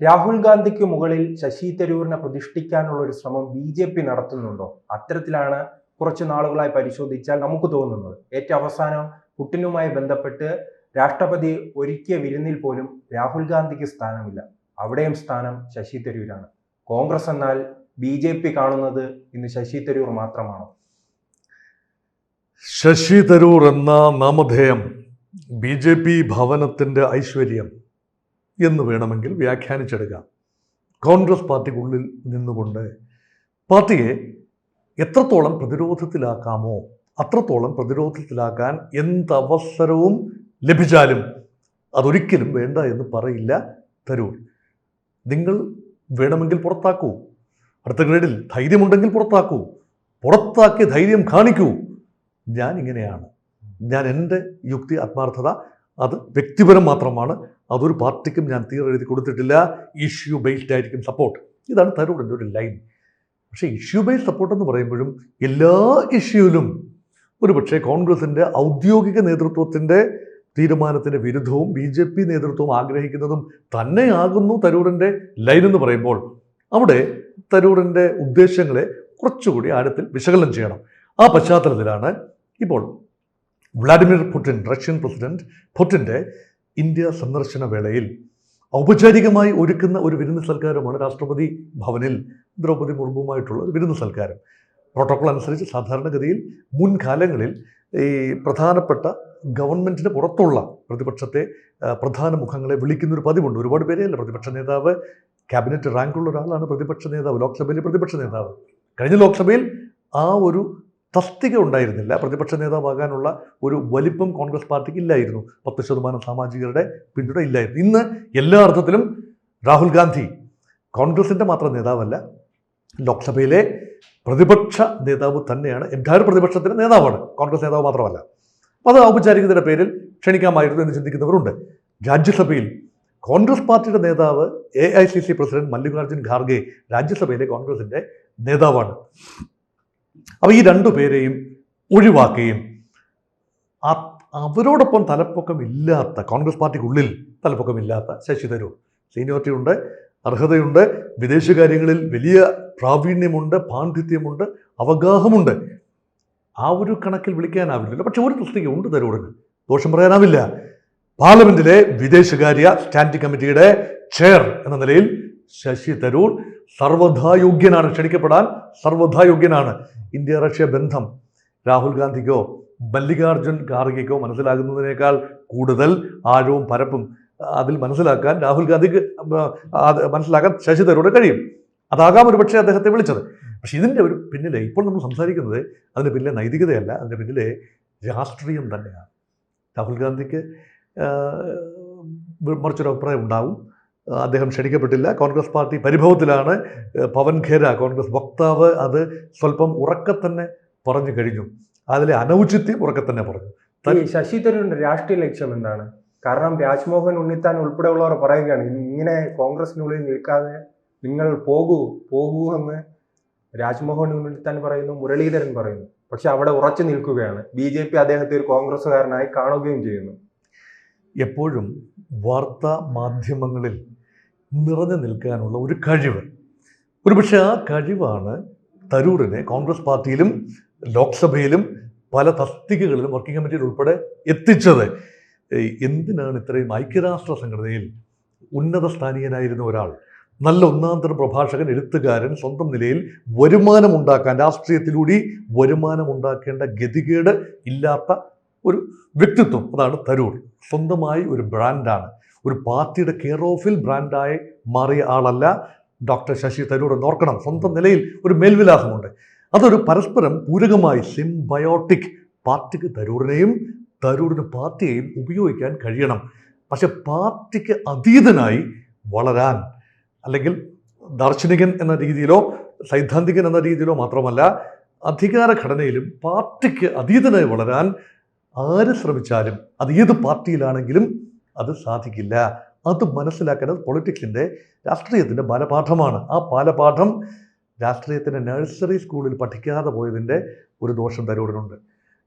രാഹുൽ ഗാന്ധിക്ക് മുകളിൽ ശശി തരൂരിനെ പ്രതിഷ്ഠിക്കാനുള്ള ഒരു ശ്രമം ബി.ജെ.പി. നടത്തുന്നുണ്ടോ? അത്തരത്തിലാണ് കുറച്ച് നാളുകളായി പരിശോധിച്ചാൽ നമുക്ക് തോന്നുന്നത്. ഏറ്റവും അവസാനം പുടിനുമായി ബന്ധപ്പെട്ട് രാഷ്ട്രപതി ഒരുക്കിയ വിരുന്നിൽ പോലും രാഹുൽ ഗാന്ധിക്ക് സ്ഥാനമില്ല. അവിടെയും സ്ഥാനം ശശി തരൂരാണ്. കോൺഗ്രസ് എന്നാൽ ബി.ജെ.പി. കാണുന്നത് ഇന്ന് ശശി തരൂർ മാത്രമാണോ? ശശി തരൂർ എന്ന നാമധേയം ബി.ജെ.പി. ഭവനത്തിൻ്റെ ഐശ്വര്യം എന്ന് വേണമെങ്കിൽ വ്യാഖ്യാനിച്ചെടുക്കാം. കോൺഗ്രസ് പാർട്ടിക്കുള്ളിൽ നിന്നുകൊണ്ട് പാർട്ടിയെ എത്രത്തോളം പ്രതിരോധത്തിലാക്കാമോ അത്രത്തോളം പ്രതിരോധത്തിലാക്കാൻ എന്തവസരവും ലഭിച്ചാലും അതൊരിക്കലും വേണ്ട എന്ന് പറയില്ല തരൂർ. നിങ്ങൾ വേണമെങ്കിൽ പുറത്താക്കൂ, അടുത്ത ഗ്രേഡിൽ ധൈര്യമുണ്ടെങ്കിൽ പുറത്താക്കൂ, പുറത്താക്കിയ ധൈര്യം കാണിക്കൂ. ഞാൻ ഇങ്ങനെയാണ്, ഞാൻ എൻ്റെ യുക്തി ആത്മാർത്ഥത അത് വ്യക്തിപരം മാത്രമാണ്, അതൊരു പാർട്ടിക്കും ഞാൻ എഴുതി കൊടുത്തിട്ടില്ല. ഇഷ്യൂ ബേസ്ഡ് ആയിരിക്കും സപ്പോർട്ട്, ഇതാണ് തരൂരിൻ്റെ ഒരു ലൈൻ. പക്ഷേ ഇഷ്യൂ ബേസ്ഡ് സപ്പോർട്ട് എന്ന് പറയുമ്പോഴും എല്ലാ ഇഷ്യൂവിലും ഒരുപക്ഷെ കോൺഗ്രസിൻ്റെ ഔദ്യോഗിക നേതൃത്വത്തിൻ്റെ തീരുമാനത്തിൻ്റെ വിരുദ്ധവും ബി.ജെ.പി. നേതൃത്വവും ആഗ്രഹിക്കുന്നതും തന്നെയാകുന്നു തരൂരിൻ്റെ ലൈൻ എന്ന് പറയുമ്പോൾ അവിടെ തരൂരിൻ്റെ ഉദ്ദേശങ്ങളെ കുറച്ചുകൂടി ആഴത്തിൽ വിശകലനം ചെയ്യണം. ആ പശ്ചാത്തലത്തിലാണ് ഇപ്പോൾ വ്ളാഡിമിർ പുടിൻ, റഷ്യൻ പ്രസിഡന്റ് പുടിൻ്റെ ഇന്ത്യ സന്ദർശന വേളയിൽ ഔപചാരികമായി ഒരുക്കുന്ന ഒരു വിരുന്ന് സൽക്കാരമാണ് രാഷ്ട്രപതി ഭവനിൽ ദ്രൗപദി മുർമുവുമായിട്ടുള്ള ഒരു വിരുന്ന് സൽക്കാരം. പ്രോട്ടോക്കോൾ അനുസരിച്ച് സാധാരണഗതിയിൽ മുൻകാലങ്ങളിൽ ഈ പ്രധാനപ്പെട്ട ഗവൺമെൻറ്റിന് പുറത്തുള്ള പ്രതിപക്ഷത്തെ പ്രധാന മുഖങ്ങളെ വിളിക്കുന്നൊരു പതിവുണ്ട്. ഒരുപാട് പേരെയല്ല, പ്രതിപക്ഷ നേതാവ്, ക്യാബിനറ്റ് റാങ്കുള്ള ഒരാളാണ് പ്രതിപക്ഷ നേതാവ്, ലോക്സഭയിലെ പ്രതിപക്ഷ നേതാവ്. കഴിഞ്ഞ ലോക്സഭയിൽ ആ ഒരു തസ്തിക ഉണ്ടായിരുന്നില്ല, പ്രതിപക്ഷ നേതാവാകാനുള്ള ഒരു വലിപ്പം കോൺഗ്രസ് പാർട്ടിക്ക് ഇല്ലായിരുന്നു. 10% സാമാജികരുടെ പിന്തുണ ഇല്ലായിരുന്നു. ഇന്ന് എല്ലാ അർത്ഥത്തിലും രാഹുൽ ഗാന്ധി കോൺഗ്രസിൻ്റെ മാത്രം നേതാവല്ല, ലോക്സഭയിലെ പ്രതിപക്ഷ നേതാവ് തന്നെയാണ്. എൻറ്റയർ പ്രതിപക്ഷത്തിൻ്റെ നേതാവാണ്, കോൺഗ്രസ് നേതാവ് മാത്രമല്ല. അത് ഔപചാരികതയുടെ പേരിൽ ക്ഷണിക്കാമായിരുന്നു എന്ന് ചിന്തിക്കുന്നവരുണ്ട്. രാജ്യസഭയിൽ കോൺഗ്രസ് പാർട്ടിയുടെ നേതാവ് AICC പ്രസിഡന്റ് മല്ലികാർജ്ജുൻ ഖാർഗെ രാജ്യസഭയിലെ കോൺഗ്രസിൻ്റെ നേതാവാണ്. അപ്പോൾ ഈ രണ്ടു പേരെയും ഒഴിവാക്കുകയും അവരോടൊപ്പം തലപ്പൊക്കമില്ലാത്ത, കോൺഗ്രസ് പാർട്ടിക്കുള്ളിൽ തലപ്പൊക്കമില്ലാത്ത ശശി തരൂർ, സീനിയോറിറ്റി ഉണ്ട്, അർഹതയുണ്ട്, വിദേശകാര്യങ്ങളിൽ വലിയ പ്രാവീണ്യമുണ്ട്, പാണ്ഡിത്യമുണ്ട്, അവഗാഹമുണ്ട്, ആ ഒരു കണക്കിൽ വിളിക്കാനാവില്ലല്ലോ. പക്ഷെ ഒരു തസ്തിക ഉണ്ട് തരൂരിന്, ദോഷം പറയാനാവില്ല. പാർലമെന്റിലെ വിദേശകാര്യ സ്റ്റാൻഡിംഗ് കമ്മിറ്റിയുടെ ചെയർ എന്ന നിലയിൽ ശശി തരൂർ സർവ്വഥാ യോഗ്യനാണ്, ക്ഷണിക്കപ്പെടാൻ സർവ്വഥാ യോഗ്യനാണ്. ഇന്ത്യ റഷ്യ ബന്ധം രാഹുൽ ഗാന്ധിക്കോ മല്ലികാർജ്ജുൻ ഖാർഗെക്കോ മനസ്സിലാകുന്നതിനേക്കാൾ കൂടുതൽ ആഴവും പരപ്പും അതിൽ മനസ്സിലാക്കാൻ രാഹുൽ ഗാന്ധിക്ക് മനസ്സിലാക്കാൻ ശശി തരൂരിന് കഴിയും. അതാകാം ഒരു പക്ഷേ അദ്ദേഹത്തെ വിളിച്ചത്. പക്ഷെ ഇതിൻ്റെ ഒരു പിന്നിലെ ഇപ്പോൾ നമ്മൾ സംസാരിക്കുന്നത് അതിൻ്റെ പിന്നിലെ നൈതികതയല്ല, അതിൻ്റെ പിന്നിലെ രാഷ്ട്രീയം തന്നെയാണ്. രാഹുൽ ഗാന്ധിക്ക് മറിച്ചൊരു അഭിപ്രായം ഉണ്ടാവും. അദ്ദേഹം ക്ഷണിക്കപ്പെട്ടില്ല, കോൺഗ്രസ് പാർട്ടി പരിഭവത്തിലാണ്. പവൻ ഖേര, കോൺഗ്രസ് വക്താവ്, അത് സ്വല്പം ഉറക്കെ തന്നെ പറഞ്ഞു കഴിഞ്ഞു. അതിലെ അനൗചിത്യം ഉറക്കെ തന്നെ പറഞ്ഞു. ശശി തരൂരിന്റെ രാഷ്ട്രീയ ലക്ഷ്യം എന്താണ്? കാരണം രാജ്മോഹൻ ഉണ്ണിത്താൻ ഉൾപ്പെടെയുള്ളവർ പറയുകയാണ്, ഇങ്ങനെ കോൺഗ്രസിനുള്ളിൽ നിൽക്കാതെ നിങ്ങൾ പോകൂ എന്ന് രാജ്മോഹൻ ഉണ്ണിത്താൻ പറയുന്നു, മുരളീധരൻ പറയുന്നു. പക്ഷെ അവിടെ ഉറച്ചു നിൽക്കുകയാണ്. ബി.ജെ.പി. അദ്ദേഹത്തെ ഒരു കോൺഗ്രസ്സുകാരനായി കാണുകയും ചെയ്യുന്നു. എപ്പോഴും വാർത്താ മാധ്യമങ്ങളിൽ നിറഞ്ഞു നിൽക്കാനുള്ള ഒരു കഴിവ്, ഒരുപക്ഷെ ആ കഴിവാണ് തരൂരിനെ കോൺഗ്രസ് പാർട്ടിയിലും ലോക്സഭയിലും പല തസ്തികകളിലും വർക്കിംഗ് കമ്മിറ്റിയിൽ ഉൾപ്പെടെ എത്തിച്ചത്. എന്തിനാണ് ഇത്രയും ഐക്യരാഷ്ട്ര സംഘടനയിൽ ഉന്നത സ്ഥാനീയനായിരുന്ന ഒരാൾ, നല്ല ഒന്നാന്തരം പ്രഭാഷകൻ, എഴുത്തുകാരൻ, സ്വന്തം നിലയിൽ വരുമാനമുണ്ടാക്കാൻ, രാഷ്ട്രീയത്തിലൂടെ വരുമാനമുണ്ടാക്കേണ്ട ഗതികേട് ഇല്ലാത്ത ഒരു വ്യക്തിത്വം, അതാണ് തരൂർ. സ്വന്തമായി ഒരു ബ്രാൻഡാണ്, ഒരു പാർട്ടിയുടെ കെയർ ഓഫിൽ ബ്രാൻഡായി മാറിയ ആളല്ല ഡോക്ടർ ശശി തരൂർ എന്നോർക്കണം. സ്വന്തം നിലയിൽ ഒരു മേൽവിലാസമുണ്ട്. അതൊരു പരസ്പരം പൂരകമായി സിംബയോട്ടിക്, പാർട്ടിക്ക് തരൂരിനെയും തരൂരിന് പാർട്ടിയെയും ഉപയോഗിക്കാൻ കഴിയണം. പക്ഷെ പാർട്ടിക്ക് അതീതനായി വളരാൻ, അല്ലെങ്കിൽ ദാർശനികൻ എന്ന രീതിയിലോ സൈദ്ധാന്തികൻ എന്ന രീതിയിലോ മാത്രമല്ല, അധികാര ഘടനയിലും പാർട്ടിക്ക് അതീതനായി വളരാൻ ആര് ശ്രമിച്ചാലും, അത് ഏത് പാർട്ടിയിലാണെങ്കിലും അത് സാധിക്കില്ല. അത് മനസ്സിലാക്കുന്നത് പൊളിറ്റിക്സിൻ്റെ, രാഷ്ട്രീയത്തിൻ്റെ ബാലപാഠമാണ്. ആ ബാലപാഠം രാഷ്ട്രീയത്തിൻ്റെ നഴ്സറി സ്കൂളിൽ പഠിക്കാതെ പോയതിൻ്റെ ഒരു ദോഷം തരൂരിനുണ്ട്.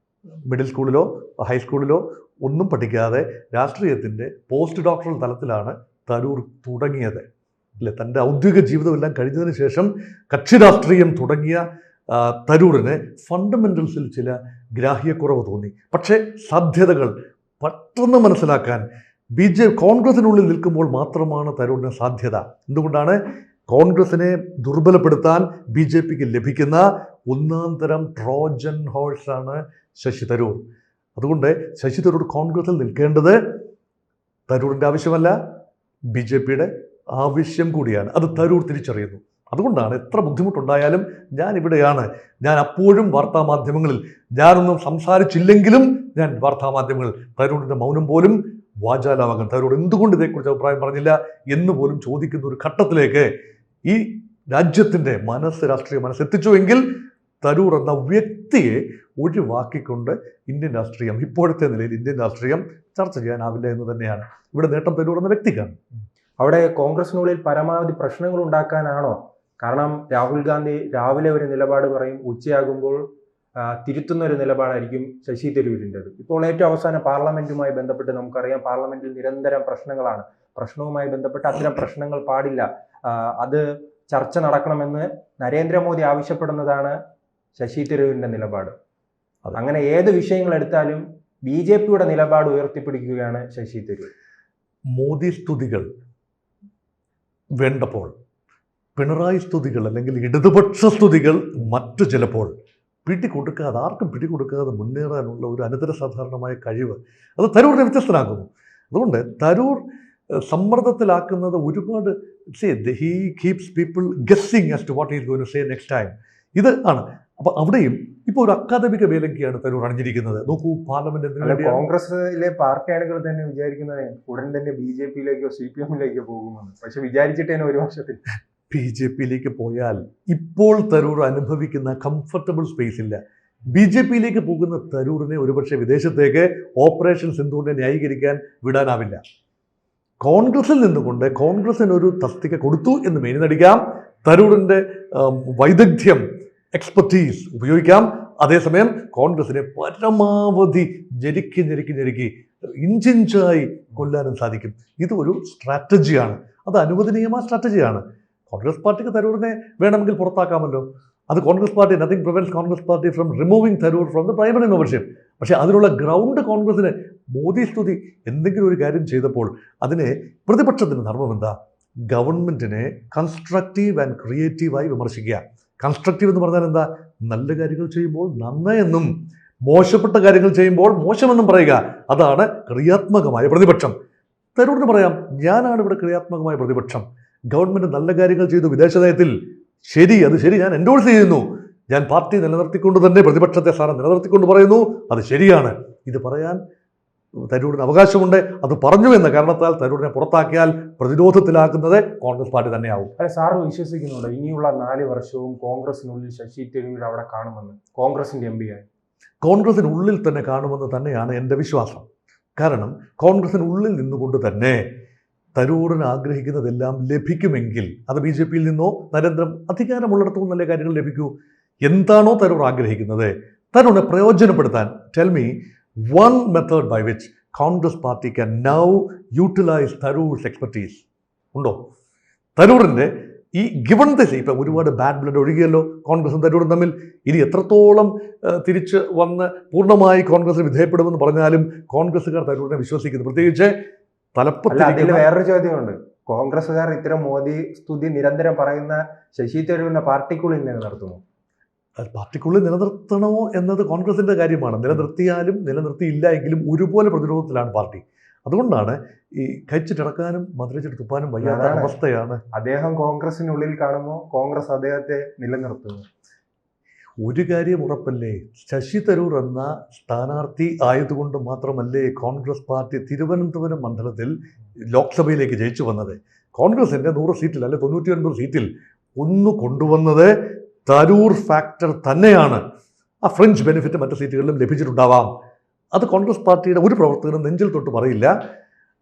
മിഡിൽ സ്കൂളിലോ ഹൈസ്കൂളിലോ ഒന്നും പഠിക്കാതെ രാഷ്ട്രീയത്തിൻ്റെ പോസ്റ്റ് ഡോക്ടറൽ തലത്തിലാണ് തരൂർ തുടങ്ങിയത്. അല്ലെ, തൻ്റെ ഔദ്യോഗിക ജീവിതമെല്ലാം കഴിഞ്ഞതിന് ശേഷം കക്ഷി രാഷ്ട്രീയം തുടങ്ങിയ തരൂറിന് ഫണ്ടമെൻ്റൽസിൽ ചില ഗ്രാഹ്യക്കുറവ് തോന്നി. പക്ഷേ സാധ്യതകൾ പെട്ടെന്ന് മനസ്സിലാക്കാൻ കോൺഗ്രസിനുള്ളിൽ നിൽക്കുമ്പോൾ മാത്രമാണ് തരൂറിന് സാധ്യത. എന്തുകൊണ്ടാണ്? കോൺഗ്രസിനെ ദുർബലപ്പെടുത്താൻ BJPക്ക് ലഭിക്കുന്ന ഒന്നാം തരം ട്രോജൻ ഹോഴ്സാണ് ശശി തരൂർ. അതുകൊണ്ട് ശശി തരൂർ കോൺഗ്രസിൽ നിൽക്കേണ്ടത് തരൂറിൻ്റെ ആവശ്യമല്ല, BJPയുടെ ആവശ്യം കൂടിയാണ്. അത് തരൂർ തിരിച്ചറിയുന്നു. അതുകൊണ്ടാണ് എത്ര ബുദ്ധിമുട്ടുണ്ടായാലും ഞാൻ ഇവിടെയാണ്. ഞാൻ അപ്പോഴും വാർത്താമാധ്യമങ്ങളിൽ ഞാനൊന്നും സംസാരിച്ചില്ലെങ്കിലും ഞാൻ വാർത്താമാധ്യമങ്ങളിൽ തരൂരിൻ്റെ മൗനം പോലും വാചാലാവാകാൻ, തരൂർ എന്തുകൊണ്ട് ഇതേക്കുറിച്ച് അഭിപ്രായം പറഞ്ഞില്ല എന്ന് പോലും ചോദിക്കുന്ന ഒരു ഘട്ടത്തിലേക്ക് ഈ രാജ്യത്തിൻ്റെ രാഷ്ട്രീയ മനസ്സെത്തിച്ചുവെങ്കിൽ തരൂർ എന്ന വ്യക്തിയെ ഒഴിവാക്കിക്കൊണ്ട് ഇന്ത്യൻ രാഷ്ട്രീയം, ഇപ്പോഴത്തെ നിലയിൽ ഇന്ത്യൻ രാഷ്ട്രീയം ചർച്ച ചെയ്യാനാവില്ല എന്ന് തന്നെയാണ്. ഇവിടെ നേട്ടം തരൂർ എന്ന വ്യക്തിക്കാണ്. അവിടെ കോൺഗ്രസിനുള്ളിൽ പരമാവധി പ്രശ്നങ്ങൾ ഉണ്ടാക്കാനാണോ? കാരണം രാഹുൽ ഗാന്ധി രാവിലെ ഒരു നിലപാട് പറയും, ഉച്ചയാകുമ്പോൾ തിരുത്തുന്ന ഒരു നിലപാടായിരിക്കും ശശി തരൂരിൻ്റെത്. ഇപ്പോൾ ഏറ്റവും അവസാനം പാർലമെന്റുമായി ബന്ധപ്പെട്ട് നമുക്കറിയാം, പാർലമെന്റിൽ നിരന്തരം പ്രശ്നങ്ങളാണ്. പ്രശ്നവുമായി ബന്ധപ്പെട്ട് അത്തരം പ്രശ്നങ്ങൾ പാടില്ല, അത് ചർച്ച നടക്കണമെന്ന് നരേന്ദ്രമോദി ആവശ്യപ്പെടുന്നതാണ് ശശി തരൂരിൻ്റെ നിലപാട്. അങ്ങനെ ഏത് വിഷയങ്ങൾ എടുത്താലും BJPയുടെ നിലപാട് ഉയർത്തിപ്പിടിക്കുകയാണ് ശശി തരൂർ. മോദി സ്തുതികൾ വേണ്ടപ്പോൾ പിണറായി സ്തുതികൾ അല്ലെങ്കിൽ ഇടതുപക്ഷ സ്തുതികൾ മറ്റു ചിലപ്പോൾ പിടികൊടുക്കാതെ, ആർക്കും പിടികൊടുക്കാതെ മുന്നേറാനുള്ള ഒരു അനന്തര സാധാരണമായ കഴിവ് അത് തരൂരിനെ വ്യത്യസ്തനാക്കുന്നു. അതുകൊണ്ട് തരൂർ സമ്മർദ്ദത്തിലാക്കുന്നത് ഒരുപാട് he keeps people guessing as to what is going to say next time. ഇത് ആണ്. അപ്പോൾ അവിടെയും ഇപ്പോൾ ഒരു അക്കാദമിക വേലയ്ക്കാണ് തരൂർ അണിഞ്ഞിരിക്കുന്നത്. നോക്കൂ, പാർലമെന്റ് കോൺഗ്രസിലെ പാർട്ടി അണികൾ തന്നെ വിചാരിക്കുന്നത് ഉടൻ തന്നെ BJPയിലേക്കോ CPMയിലേക്കോ പോകുമെന്ന്. പക്ഷെ വിചാരിച്ചിട്ട് തന്നെ ഒരു വർഷത്തിൽ BJPയിലേക്ക് പോയാൽ ഇപ്പോൾ തരൂർ അനുഭവിക്കുന്ന കംഫർട്ടബിൾ സ്പേസ് ഇല്ല. BJPയിലേക്ക് പോകുന്ന തരൂറിനെ ഒരുപക്ഷെ വിദേശത്തേക്ക് ഓപ്പറേഷൻ സിന്ധുവിനെ ന്യായീകരിക്കാൻ വിടാനാവില്ല. കോൺഗ്രസിൽ നിന്നുകൊണ്ട് കോൺഗ്രസിനൊരു തസ്തിക കൊടുത്തു എന്ന് മേനിനടിക്കാം, തരൂറിൻ്റെ വൈദഗ്ധ്യം, എക്സ്പെർട്ടീസ് ഉപയോഗിക്കാം. അതേസമയം കോൺഗ്രസിനെ പരമാവധി ഞെരുക്കി ഇഞ്ചിഞ്ചായി കൊല്ലാനും സാധിക്കും. ഇതൊരു സ്ട്രാറ്റജിയാണ്, അത് അനുവദനീയമായ സ്ട്രാറ്റജിയാണ്. കോൺഗ്രസ് പാർട്ടിക്ക് തരൂറിനെ വേണമെങ്കിൽ പുറത്താക്കാമല്ലോ. അത് Congress party, nothing prevents Congress party from removing Tharoor from the primary membership. പക്ഷേ അതിനുള്ള ഗ്രൗണ്ട് കോൺഗ്രസിന് മോദി സ്തുതി എന്തെങ്കിലും ഒരു കാര്യം ചെയ്തപ്പോൾ അതിനെ പ്രതിപക്ഷത്തിന് ധർമ്മം എന്താ? ഗവൺമെൻറ്റിനെ കൺസ്ട്രക്റ്റീവ് ആൻഡ് ക്രിയേറ്റീവായി വിമർശിക്കുക. കൺസ്ട്രക്റ്റീവ് എന്ന് പറഞ്ഞാൽ എന്താ? നല്ല കാര്യങ്ങൾ ചെയ്യുമ്പോൾ നന്മയെന്നും മോശപ്പെട്ട കാര്യങ്ങൾ ചെയ്യുമ്പോൾ മോശമെന്നും പറയുക. അതാണ് ക്രിയാത്മകമായ പ്രതിപക്ഷം. തരൂരിന് പറയാം, ഞാനാണ് ഇവിടെ ക്രിയാത്മകമായ പ്രതിപക്ഷം. ഗവൺമെൻറ് നല്ല കാര്യങ്ങൾ ചെയ്തു വിദേശ നയത്തിൽ, ശരി, അത് ശരി, ഞാൻ എൻഡോഴ്സ് ചെയ്യുന്നു. ഞാൻ പാർട്ടി നിലനിർത്തിക്കൊണ്ട് തന്നെ പ്രതിപക്ഷത്തെ സ്ഥാനം നിലനിർത്തിക്കൊണ്ട് പറയുന്നു, അത് ശരിയാണ്. ഇത് പറയാൻ തരൂരിന് അവകാശമുണ്ട്. അത് പറഞ്ഞു എന്ന കാരണത്താൽ തരൂരിനെ പുറത്താക്കിയാൽ പ്രതിരോധത്തിലാക്കുന്നത് കോൺഗ്രസ് പാർട്ടി തന്നെയാവും. അല്ലെ, സാറ് വിശ്വസിക്കുന്നുണ്ടോ ഇനിയുള്ള 4 വർഷവും കോൺഗ്രസിനുള്ളിൽ ശശി തരൂർ അവിടെ കാണുമെന്ന്? കോൺഗ്രസിന്റെ MP ആയി കോൺഗ്രസിനുള്ളിൽ തന്നെ കാണുമെന്ന് തന്നെയാണ് എൻ്റെ വിശ്വാസം. കാരണം കോൺഗ്രസിനുള്ളിൽ നിന്നുകൊണ്ട് തന്നെ തരൂറിന് ആഗ്രഹിക്കുന്നതെല്ലാം ലഭിക്കുമെങ്കിൽ അത് BJPയിൽ നിന്നോ അധികാരമുള്ളിടത്തു നിന്നല്ലേ കാര്യങ്ങൾ ലഭിക്കൂ. എന്താണോ തരൂർ ആഗ്രഹിക്കുന്നത് തരൂരിനെ പ്രയോജനപ്പെടുത്താൻ, tell me one method by which Congress party can now utilize Tharoor's expertise ഉണ്ടോ? തരൂറിൻ്റെ ഈ ഗിവൺ ദിസ്, ഇപ്പം ഒരുപാട് ബാഡ് ബ്ലഡ് ഒഴുകിയല്ലോ കോൺഗ്രസും തരൂറും തമ്മിൽ. ഇനി എത്രത്തോളം തിരിച്ച് വന്ന് പൂർണ്ണമായി കോൺഗ്രസ് വിധേയപ്പെടുമെന്ന് പറഞ്ഞാലും കോൺഗ്രസ്സുകാർ തരൂരിനെ വിശ്വസിക്കുന്നു. പ്രത്യേകിച്ച് അതിൽ വേറൊരു ചോദ്യമുണ്ട്. കോൺഗ്രസ്സുകാർ ഇത്തരം മോദി സ്തുതി നിരന്തരം പറയുന്ന ശശി തരൂരിനെ പാർട്ടിക്കുള്ളിൽ നിലനിർത്തുന്നു. പാർട്ടിക്കുള്ളിൽ നിലനിർത്തണമോ എന്നത് കോൺഗ്രസിൻ്റെ കാര്യമാണ്. നിലനിർത്തിയാലും നിലനിർത്തിയില്ല എങ്കിലും ഒരുപോലെ പ്രതിരോധത്തിലാണ് പാർട്ടി. അതുകൊണ്ടാണ് ഈ കഴിച്ചിട്ടിടക്കാനും മധുരച്ചിട്ട് തുപ്പാനും വയ്യാത്ത അവസ്ഥയാണ്. അദ്ദേഹം കോൺഗ്രസിനുള്ളിൽ കാണുമ്പോൾ കോൺഗ്രസ് അദ്ദേഹത്തെ നിലനിർത്തുന്നു. ഒരു കാര്യം ഉറപ്പല്ലേ, ശശി തരൂർ എന്ന സ്ഥാനാർത്ഥി ആയതുകൊണ്ട് മാത്രമല്ലേ കോൺഗ്രസ് പാർട്ടി തിരുവനന്തപുരം മണ്ഡലത്തിൽ ലോക്സഭയിലേക്ക് ജയിച്ചു വന്നത്. കോൺഗ്രസിൻ്റെ 100 സീറ്റിൽ അല്ലെ 99 സീറ്റിൽ ഒന്ന് കൊണ്ടുവന്നത് തരൂർ ഫാക്ടർ തന്നെയാണ്. ആ ഫ്രഞ്ച് ബെനിഫിറ്റ് മറ്റു സീറ്റുകളിലും ലഭിച്ചിട്ടുണ്ടാവാം. അത് കോൺഗ്രസ് പാർട്ടിയുടെ ഒരു പ്രവർത്തകനും നെഞ്ചിൽ തൊട്ട് പറയില്ല.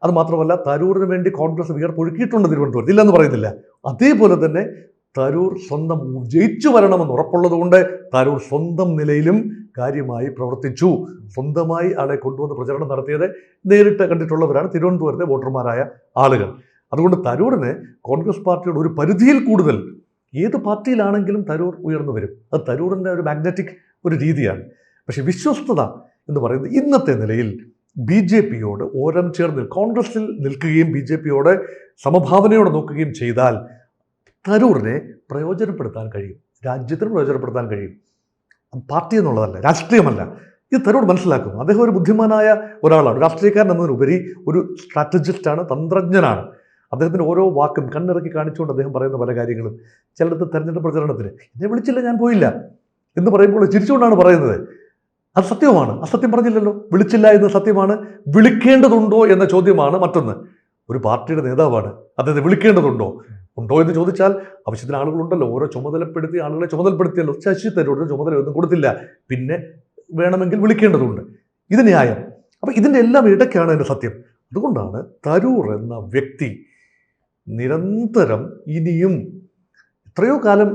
അത് മാത്രമല്ല, തരൂരിന് വേണ്ടി കോൺഗ്രസ് വിയർപ്പൊഴുക്കിയിട്ടുണ്ട് തിരുവനന്തപുരത്ത്, ഇല്ലെന്ന് പറയുന്നില്ല. അതേപോലെ തന്നെ തരൂർ സ്വന്തം ജയിച്ചു വരണമെന്ന് ഉറപ്പുള്ളതുകൊണ്ട് തരൂർ സ്വന്തം നിലയിലും കാര്യമായി പ്രവർത്തിച്ചു. സ്വന്തമായി ആളെ കൊണ്ടുവന്ന് പ്രചരണം നടത്തിയത് നേരിട്ട് കണ്ടിട്ടുള്ളവരാണ് തിരുവനന്തപുരത്തെ വോട്ടർമാരായ ആളുകൾ. അതുകൊണ്ട് തരൂരിന് കോൺഗ്രസ് പാർട്ടിയുടെ ഒരു പരിധിയിൽ കൂടുതൽ ഏത് പാർട്ടിയിലാണെങ്കിലും തരൂർ ഉയർന്നു വരും. അത് തരൂരിൻ്റെ ഒരു മാഗ്നറ്റിക് ഒരു രീതിയാണ്. പക്ഷേ വിശ്വസ്തത എന്ന് പറയുന്നത് ഇന്നത്തെ നിലയിൽ ബി ജെ പിയോട് ഓരം ചേർന്ന് കോൺഗ്രസിൽ നിൽക്കുകയും ബി ജെ പിയോട് സമഭാവനയോടെ നോക്കുകയും ചെയ്താൽ തരൂരിനെ പ്രയോജനപ്പെടുത്താൻ കഴിയും, രാജ്യത്തിന് പ്രയോജനപ്പെടുത്താൻ കഴിയും. പാർട്ടി എന്നുള്ളതല്ല, രാഷ്ട്രീയമല്ല. ഇത് തരൂർ മനസ്സിലാക്കുന്നു. അദ്ദേഹം ഒരു ബുദ്ധിമാനായ ഒരാളാണ്, രാഷ്ട്രീയക്കാരൻ എന്നതിനുപരി ഒരു സ്ട്രാറ്റജിസ്റ്റാണ്, തന്ത്രജ്ഞനാണ്. അദ്ദേഹത്തിൻ്റെ ഓരോ വാക്കും കണ്ണിറക്കി കാണിച്ചുകൊണ്ട് അദ്ദേഹം പറയുന്ന പല കാര്യങ്ങളും, ചിലടത്ത് തെരഞ്ഞെടുപ്പ് പ്രചരണത്തിന് എന്നെ വിളിച്ചില്ല ഞാൻ പോയില്ല എന്ന് പറയുമ്പോൾ ചിരിച്ചുകൊണ്ടാണ് പറയുന്നത്. അത് സത്യവുമാണ്, അസത്യം പറഞ്ഞില്ലല്ലോ. വിളിച്ചില്ല എന്ന് സത്യമാണ്. വിളിക്കേണ്ടതുണ്ടോ എന്ന ചോദ്യമാണ് മറ്റൊന്ന്. ഒരു പാർട്ടിയുടെ നേതാവാണ്, അദ്ദേഹത്തെ വിളിക്കേണ്ടതുണ്ടോ എന്ന് ചോദിച്ചാൽ ആവശ്യത്തിന് ആളുകളുണ്ടല്ലോ, ഓരോ ചുമതലപ്പെടുത്തിയ ആളുകളെ ചുമതലപ്പെടുത്തിയല്ലോ. ശശി തരൂരിന് ചുമതലയൊന്നും കൊടുത്തില്ല, പിന്നെ വേണമെങ്കിൽ വിളിക്കേണ്ടതുണ്ട്. ഇത് ന്യായം. അപ്പം ഇതിൻ്റെ എല്ലാം ഇടയ്ക്കാണ് എൻ്റെ സത്യം. അതുകൊണ്ടാണ് തരൂർ എന്ന വ്യക്തി നിരന്തരം ഇനിയും എത്രയോ കാലം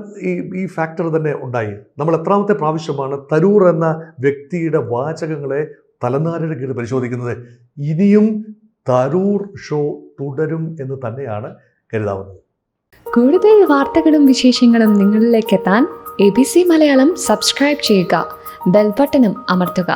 ഈ ഫാക്ടർ തന്നെ ഉണ്ടായി. നമ്മൾ എത്രാമത്തെ പ്രാവശ്യമാണ് തരൂർ എന്ന വ്യക്തിയുടെ വാചകങ്ങളെ തലനാരിഴ കീഴിൽ പരിശോധിക്കുന്നത്? ഇനിയും തരൂർ ഷോ തുടരും എന്ന് തന്നെയാണ് കരുതാവുന്നത്. കൂടുതൽ വാർത്തകളും വിശേഷങ്ങളും നിങ്ങളിലേക്ക് എത്താൻ ABC മലയാളം സബ്സ്ക്രൈബ് ചെയ്യുക, ബെൽ ബട്ടണും അമർത്തുക.